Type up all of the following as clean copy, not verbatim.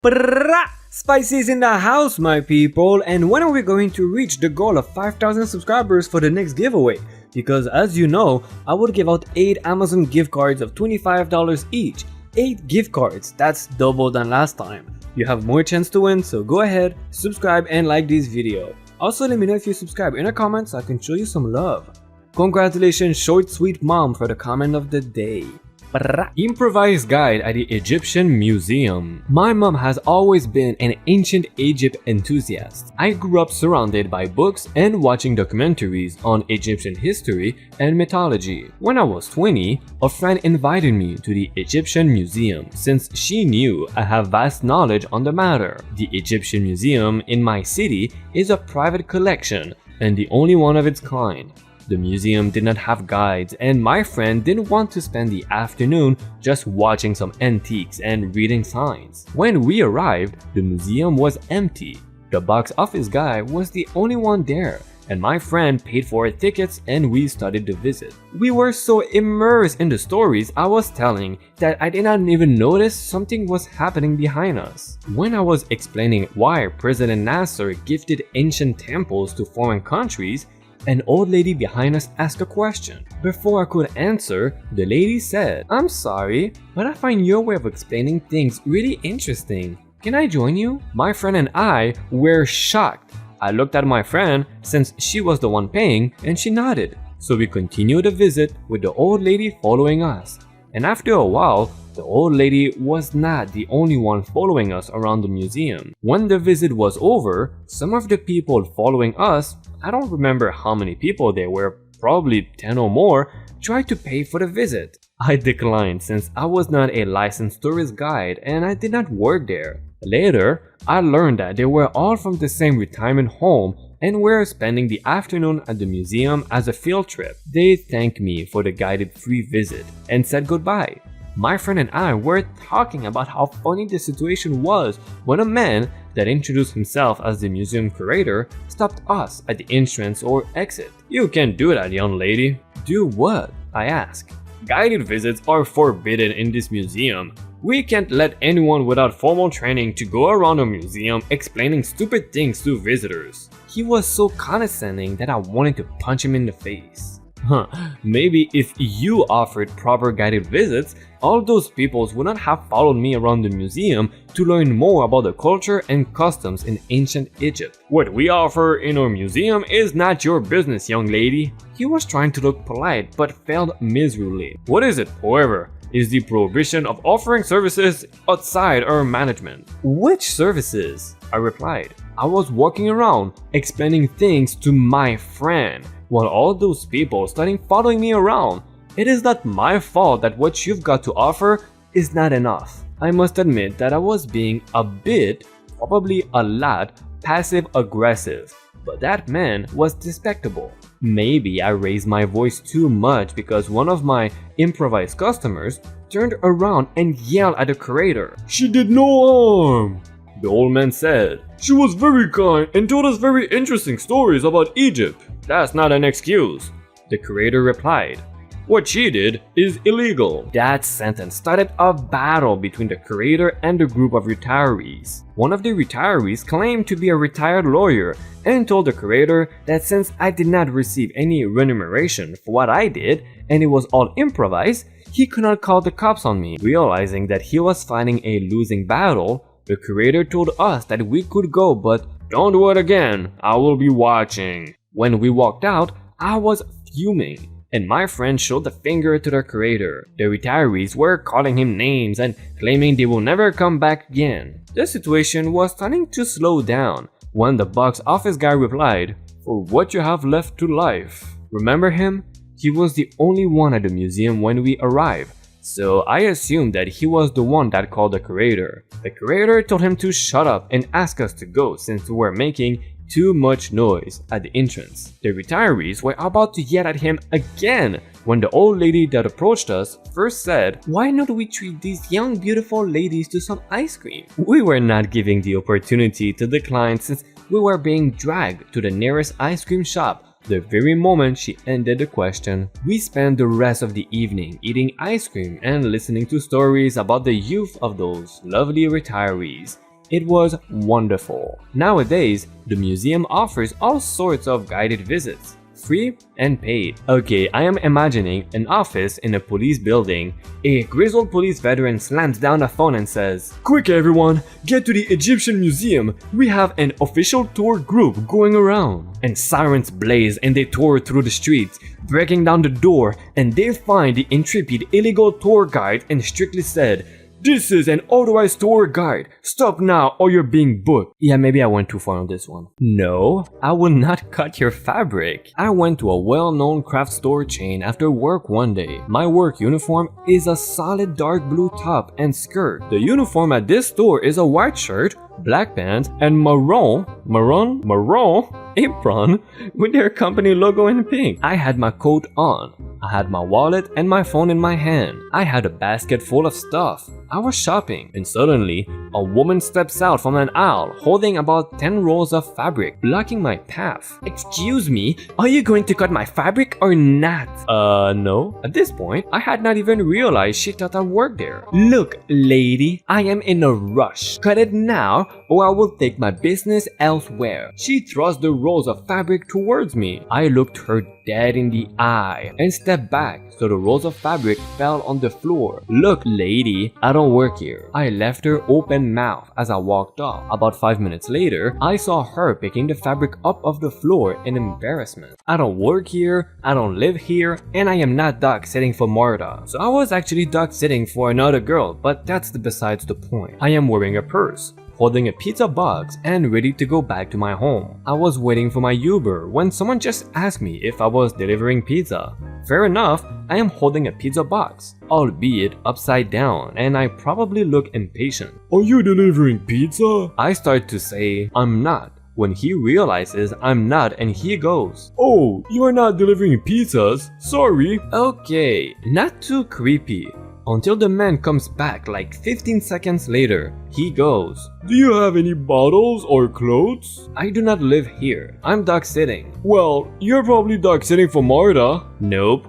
Brrrah! Spicy's in the house, my people, and when are we going to reach the goal of 5,000 subscribers for the next giveaway? Because as you know, I would give out 8 Amazon gift cards of $25 each. 8 gift cards, that's double than last time. You have more chance to win, so go ahead, subscribe and like this video. Also let me know if you subscribe in the comments so I can show you some love. Congratulations short sweet mom for the comment of the day. Improvised guide at the Egyptian Museum. My mom has always been an ancient Egypt enthusiast. I grew up surrounded by books and watching documentaries on Egyptian history and mythology. When I was 20, a friend invited me to the Egyptian Museum since she knew I have vast knowledge on the matter. The Egyptian Museum in my city is a private collection and the only one of its kind. The museum did not have guides and my friend didn't want to spend the afternoon just watching some antiques and reading signs. When we arrived, the museum was empty. The box office guy was the only one there and my friend paid for our tickets and we started the visit. We were so immersed in the stories I was telling that I did not even notice something was happening behind us. When I was explaining why President Nasser gifted ancient temples to foreign countries, an old lady behind us asked a question. Before I could answer, the lady said, "I'm sorry, but I find your way of explaining things really interesting. Can I join you?" My friend and I were shocked. I looked at my friend since she was the one paying and she nodded. So we continued the visit with the old lady following us. And after a while, the old lady was not the only one following us around the museum. When the visit was over, some of the people following us, I don't remember how many people there were, probably 10 or more, tried to pay for the visit. I declined since I was not a licensed tourist guide and I did not work there. Later, I learned that they were all from the same retirement home and were spending the afternoon at the museum as a field trip. They thanked me for the guided free visit and said goodbye. My friend and I were talking about how funny the situation was when a man that introduced himself as the museum curator stopped us at the entrance or exit. "You can't do that, young lady." "Do what?" I asked. "Guided visits are forbidden in this museum. We can't let anyone without formal training to go around a museum explaining stupid things to visitors." He was so condescending that I wanted to punch him in the face. Maybe if you offered proper guided visits, all those peoples would not have followed me around the museum to learn more about the culture and customs in ancient Egypt. "What we offer in our museum is not your business, young lady." He was trying to look polite but failed miserably. "What is it, however, is the prohibition of offering services outside our management." "Which services?" I replied. I was walking around explaining things to my friend while all those people started following me around. It is not my fault that what you've got to offer is not enough. I must admit that I was being a bit, probably a lot, passive-aggressive, but that man was despicable. Maybe I raised my voice too much because one of my improvised customers turned around and yelled at the curator. "She did no harm," the old man said. "She was very kind and told us very interesting stories about Egypt." "That's not an excuse," the curator replied. "What she did is illegal." That sentence started a battle between the curator and the group of retirees. One of the retirees claimed to be a retired lawyer and told the curator that since I did not receive any remuneration for what I did and it was all improvised, he could not call the cops on me. Realizing that he was fighting a losing battle, the curator told us that we could go, but "Don't do it again, I will be watching." When we walked out, I was fuming, and my friend showed the finger to the curator. The retirees were calling him names and claiming they will never come back again. The situation was starting to slow down when the box office guy replied, "For what you have left to life." Remember him? He was the only one at the museum when we arrived, so I assumed that he was the one that called the curator. The curator told him to shut up and ask us to go since we were making too much noise at the entrance. The retirees were about to yell at him again when the old lady that approached us first said, "Why not we treat these young beautiful ladies to some ice cream?" We were not giving the opportunity to decline since we were being dragged to the nearest ice cream shop the very moment she ended the question. We spent the rest of the evening eating ice cream and listening to stories about the youth of those lovely retirees. It was wonderful. Nowadays, the museum offers all sorts of guided visits, free and paid. Okay, I am imagining an office in a police building. A grizzled police veteran slams down a phone and says, "Quick everyone, get to the Egyptian Museum. We have an official tour group going around." And sirens blaze and they tour through the streets, breaking down the door, and they find the intrepid illegal tour guide and strictly said, "This is an authorized tour guide. Stop now or you're being booked." Yeah, maybe I went too far on this one. No, I will not cut your fabric. I went to a well-known craft store chain after work one day. My work uniform is a solid dark blue top and skirt. The uniform at this store is a white shirt, black pants, and maroon apron with their company logo in pink. I had my coat on. I had my wallet and my phone in my hand. I had a basket full of stuff. I was shopping, and suddenly, a woman steps out from an aisle holding about 10 rolls of fabric, blocking my path. "Excuse me, are you going to cut my fabric or not?" No. At this point, I had not even realized she thought I worked there. "Look, lady, I am in a rush. Cut it now or I will take my business elsewhere." She thrust the rolls of fabric towards me. I looked her dead in the eye and stepped back so the rolls of fabric fell on the floor. "Look, lady, I don't work here." I left her open mouth as I walked off. About 5 minutes later, I saw her picking the fabric up off the floor in embarrassment. I don't work here, I don't live here, and I am not dog sitting for Marta. So I was actually dog sitting for another girl, but that's besides the point. I am wearing a purse, holding a pizza box, and ready to go back to my home. I was waiting for my Uber when someone just asked me if I was delivering pizza. Fair enough, I am holding a pizza box, albeit upside down, and I probably look impatient. "Are you delivering pizza?" I start to say I'm not, when he realizes I'm not and he goes, "Oh, you are not delivering pizzas? Sorry." Okay, not too creepy. Until the man comes back like 15 seconds later. He goes, "Do you have any bottles or clothes?" I do not live here. I'm dog sitting. "Well, you're probably dog sitting for Marta." Nope.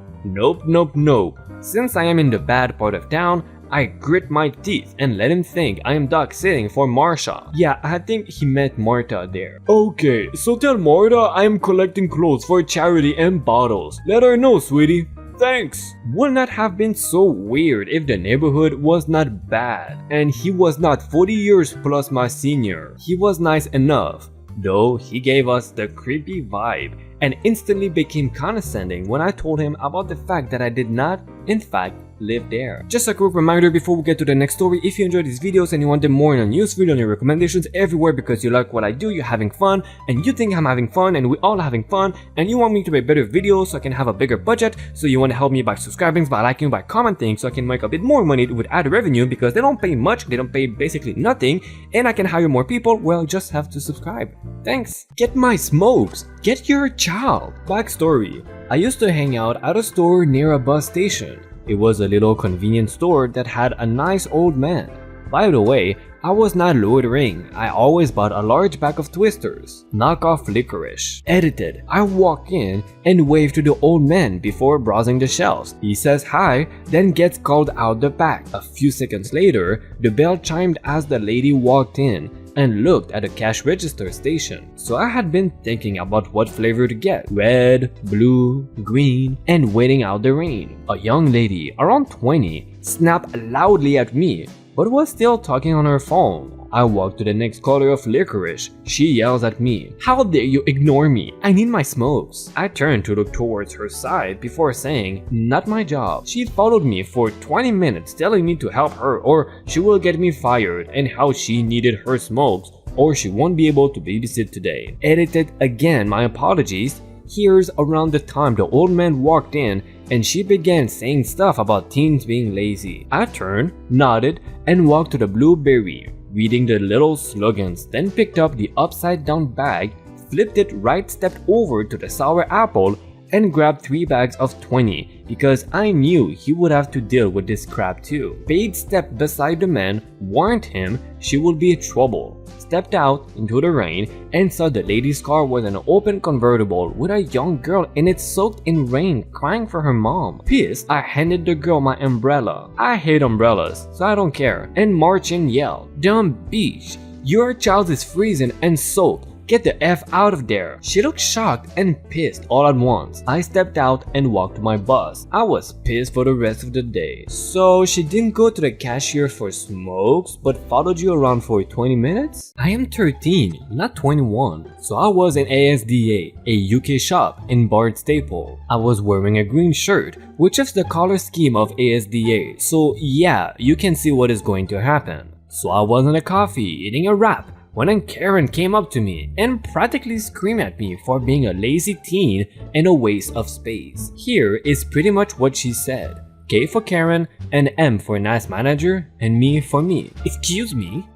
Since I am in the bad part of town, I grit my teeth and let him think I am dog sitting for Marsha. Yeah, I think he meant Marta there. "Okay, so tell Marta I am collecting clothes for charity and bottles. Let her know, sweetie." "Thanks." Would not have been so weird if the neighborhood was not bad and he was not 40 years plus my senior. He was nice enough, though he gave us the creepy vibe and instantly became condescending when I told him about the fact that I did not, in fact, live there. Just a quick reminder before we get to the next story, if you enjoyed these videos and you want them more in a newsfeed on your recommendations everywhere because you like what I do, you're having fun, and you think I'm having fun and we all having fun, and you want me to make better videos so I can have a bigger budget, so you want to help me by subscribing, by liking, by commenting, so I can make a bit more money with ad revenue because they don't pay much, they don't pay basically nothing, and I can hire more people, well, just have to subscribe. Thanks. Get my smokes. Get your child. Backstory. I used to hang out at a store near a bus station. It was a little convenience store that had a nice old man. By the way, I was not loitering. I always bought a large pack of Twisters, knockoff licorice. Edited. I walk in and wave to the old man before browsing the shelves. He says hi, then gets called out the back. A few seconds later, the bell chimed as the lady walked in and looked at the cash register station. So I had been thinking about what flavor to get. Red, blue, green, and waiting out the rain. A young lady, around 20, snapped loudly at me, but was still talking on her phone. I walk to the next color of licorice. She yells at me, "How dare you ignore me? I need my smokes." I turned to look towards her side before saying, "Not my job." She followed me for 20 minutes telling me to help her or she will get me fired and how she needed her smokes or she won't be able to babysit today. Edited again, my apologies. Here's around the time the old man walked in and she began saying stuff about teens being lazy. I turned, nodded, and walked to the blueberry, reading the little slogans, then picked up the upside down bag, flipped it right, stepped over to the sour apple, and grabbed 3 bags of 20 because I knew he would have to deal with this crap too. Paige stepped beside the man, warned him she would be in trouble, stepped out into the rain and saw the lady's car was an open convertible with a young girl in it soaked in rain crying for her mom. Pissed, I handed the girl my umbrella. I hate umbrellas, so I don't care, and Marcin yelled, "Dumb bitch, Your child is freezing and soaked. Get the F out of there. She looked shocked and pissed all at once. I stepped out and walked to my bus. I was pissed for the rest of the day. So she didn't go to the cashier for smokes, but followed you around for 20 minutes? I am 13, not 21. So I was in ASDA, a UK shop in Barnstaple. I was wearing a green shirt, which is the color scheme of ASDA. So yeah, you can see what is going to happen. So I was in a coffee eating a wrap when a Karen came up to me and practically screamed at me for being a lazy teen and a waste of space. Here is pretty much what she said. K for Karen, and M for nice manager, and me for me. Excuse me?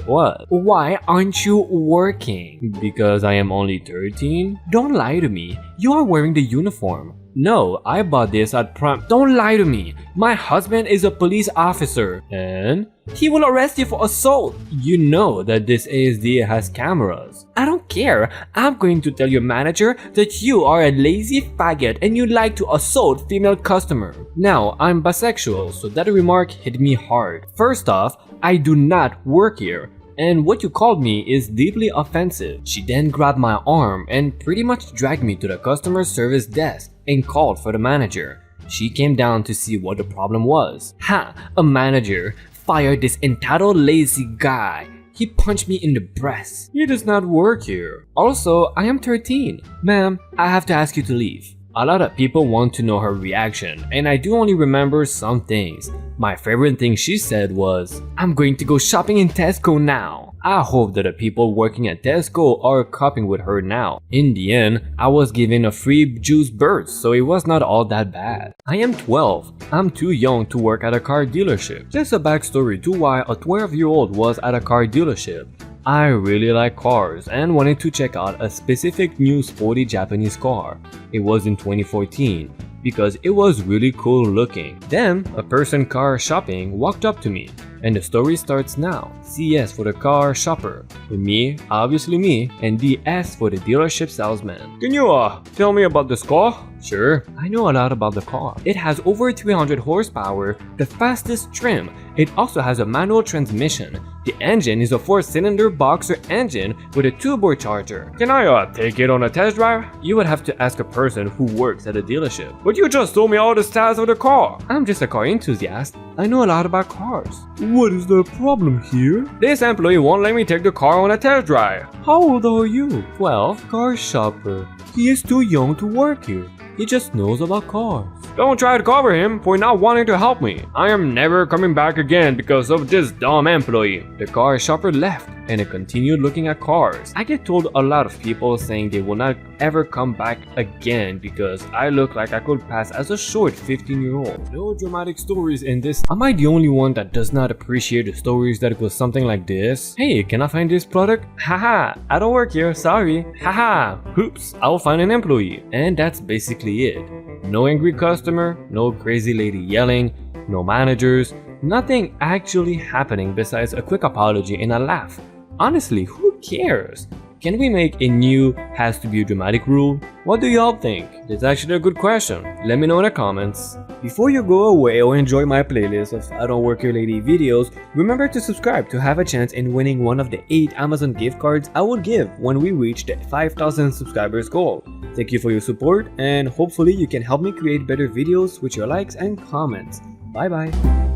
What? Why aren't you working? Because I am only 13? Don't lie to me. You are wearing the uniform. No, I bought this at Prime. Don't lie to me. My husband is a police officer. And? He will arrest you for assault. You know that this ASDA has cameras. I don't care. I'm going to tell your manager that you are a lazy faggot and you like to assault female customer. Now, I'm bisexual, so that remark hit me hard. First off, I do not work here. And what you called me is deeply offensive. She then grabbed my arm and pretty much dragged me to the customer service desk and called for the manager. She came down to see what the problem was. Ha! A manager. Fire this entitled lazy guy. He punched me in the breast. He does not work here. Also, I am 13. Ma'am, I have to ask you to leave. A lot of people want to know her reaction, and I do only remember some things. My favorite thing she said was, I'm going to go shopping in Tesco now. I hope that the people working at Tesco are coping with her now. In the end, I was given a free juice burst, so it was not all that bad. I am 12. I'm too young to work at a car dealership. Just a backstory to why a 12-year-old was at a car dealership. I really like cars and wanted to check out a specific new sporty Japanese car. It was in 2014 because it was really cool looking. Then, a person car shopping walked up to me, and the story starts now. CS for the car shopper, with me, obviously me, and DS for the dealership salesman. Can you tell me about this car? Sure, I know a lot about the car. It has over 300 horsepower, the fastest trim. It also has a manual transmission. The engine is a 4-cylinder boxer engine with a turbocharger. Can I take it on a test drive? You would have to ask a person who works at a dealership. But you just told me all the stats of the car. I'm just a car enthusiast. I know a lot about cars. What is the problem here? This employee won't let me take the car on a test drive. How old are you? 12. Car shopper. He is too young to work here. He just knows about cars. Don't try to cover him for not wanting to help me. I am never coming back again because of this dumb employee. The car shopper left and I continued looking at cars. I get told a lot of people saying they will not ever come back again because I look like I could pass as a short 15-year-old. No dramatic stories in this. Am I the only one that does not appreciate the stories that go something like this? Hey, can I find this product? Haha, I don't work here, sorry. Haha, oops, I'll find an employee. And that's basically it. No angry customer, no crazy lady yelling, no managers, nothing actually happening besides a quick apology and a laugh. Honestly, who cares? Can we make a new has to be a dramatic rule? What do y'all think? It's actually a good question. Let me know in the comments. Before you go away or enjoy my playlist of I Don't Work Here Lady videos, remember to subscribe to have a chance in winning one of the 8 Amazon gift cards I will give when we reach the 5,000 subscribers goal. Thank you for your support and hopefully you can help me create better videos with your likes and comments. Bye bye.